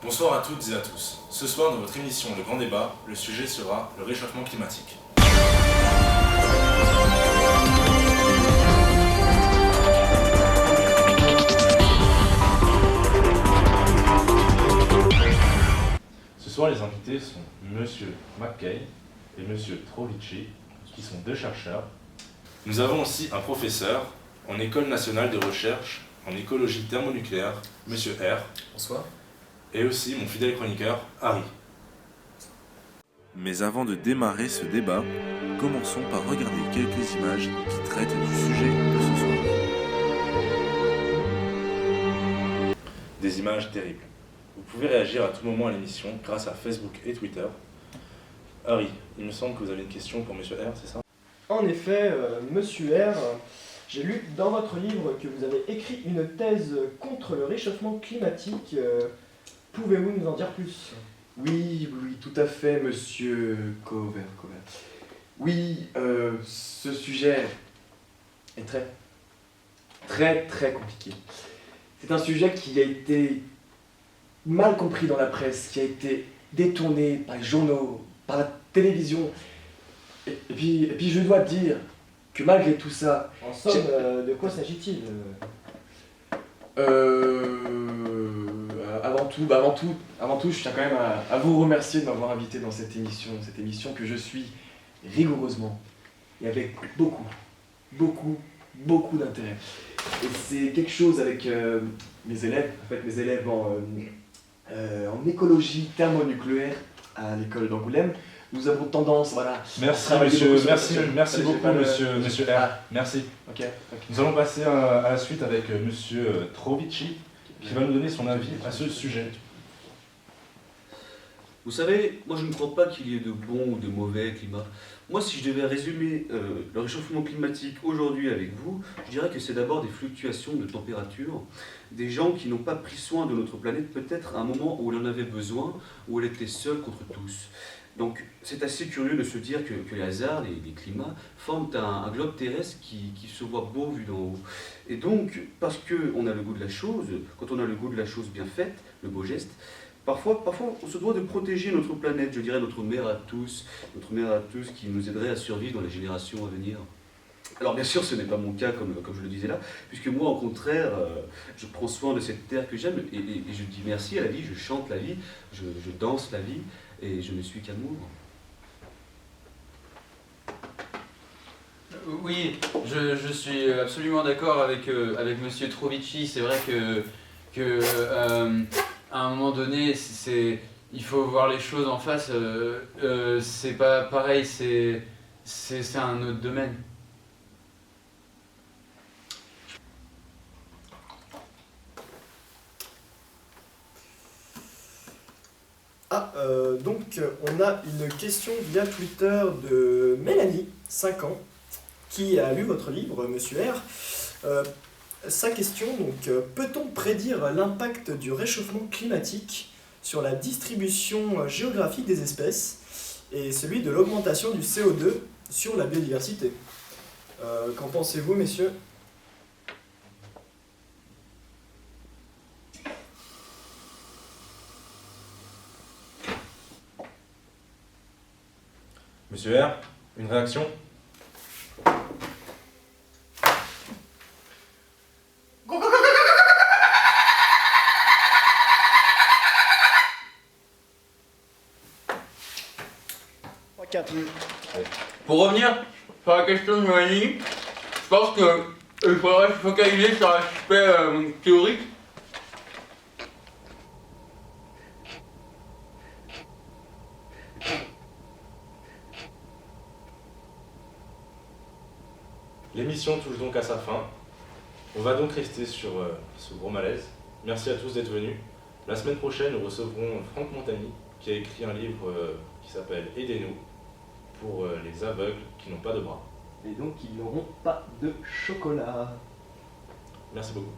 Bonsoir à toutes et à tous. Ce soir, dans votre émission Le Grand Débat, le sujet sera le réchauffement climatique. Ce soir, les invités sont Monsieur McKay et Monsieur Trovici, qui sont deux chercheurs. Nous avons aussi un professeur en École nationale de recherche en écologie thermonucléaire, Monsieur R. Bonsoir. Et aussi mon fidèle chroniqueur, Harry. Mais avant de démarrer ce débat, commençons par regarder quelques images qui traitent du sujet de ce soir. Des images terribles. Vous pouvez réagir à tout moment à l'émission grâce à Facebook et Twitter. Harry, il me semble que vous avez une question pour Monsieur R, c'est ça? En effet, Monsieur R, j'ai lu dans votre livre que vous avez écrit une thèse contre le réchauffement climatique. Pouvez-vous nous en dire plus? Oui, tout à fait, monsieur Cover. Oui, ce sujet est très compliqué. C'est un sujet qui a été mal compris dans la presse, qui a été détourné par les journaux, par la télévision. Et puis je dois dire que malgré tout ça... En somme, de quoi s'agit-il? Avant tout, je tiens quand même à vous remercier de m'avoir invité dans cette émission que je suis rigoureusement et avec beaucoup d'intérêt. Et c'est quelque chose avec mes élèves en écologie thermonucléaire à l'école d'Angoulême. Nous avons tendance, voilà. Merci beaucoup, monsieur R. Ah. Merci. Ok. Nous allons passer à la suite avec monsieur Trovici, qui va nous donner son avis à ce sujet. Vous savez, moi je ne crois pas qu'il y ait de bons ou de mauvais climats. Moi, si je devais résumer le réchauffement climatique aujourd'hui avec vous, je dirais que c'est d'abord des fluctuations de température, des gens qui n'ont pas pris soin de notre planète, peut-être à un moment où elle en avait besoin, où elle était seule contre tous. Donc c'est assez curieux de se dire que les hasards, les climats, forment un globe terrestre qui se voit beau vu d'en haut. Et donc, parce qu'on a le goût de la chose, quand on a le goût de la chose bien faite, le beau geste, parfois on se doit de protéger notre planète, je dirais notre mère à tous qui nous aiderait à survivre dans les générations à venir. Alors bien sûr, ce n'est pas mon cas comme je le disais là, puisque moi au contraire, je prends soin de cette terre que j'aime et je dis merci à la vie, je chante la vie, je danse la vie et je ne suis qu'amour. Oui, je suis absolument d'accord avec Monsieur Trovici. C'est vrai que à un moment donné, il faut voir les choses en face. C'est pas pareil, c'est un autre domaine. Donc on a une question via Twitter de Mélanie, 5 ans, qui a lu votre livre, Monsieur R. Sa question, donc, peut-on prédire l'impact du réchauffement climatique sur la distribution géographique des espèces et celui de l'augmentation du CO2 sur la biodiversité? Qu'en pensez-vous, messieurs? Monsieur R, une réaction? Pour revenir sur la question de Mélanie, je pense qu'il faudrait se focaliser sur l'aspect théorique. L'émission touche donc à sa fin. On va donc rester sur ce gros malaise. Merci à tous d'être venus. La semaine prochaine, nous recevrons Franck Montagny, qui a écrit un livre qui s'appelle Aidez-nous, pour les aveugles qui n'ont pas de bras. Et donc ils n'auront pas de chocolat. Merci beaucoup.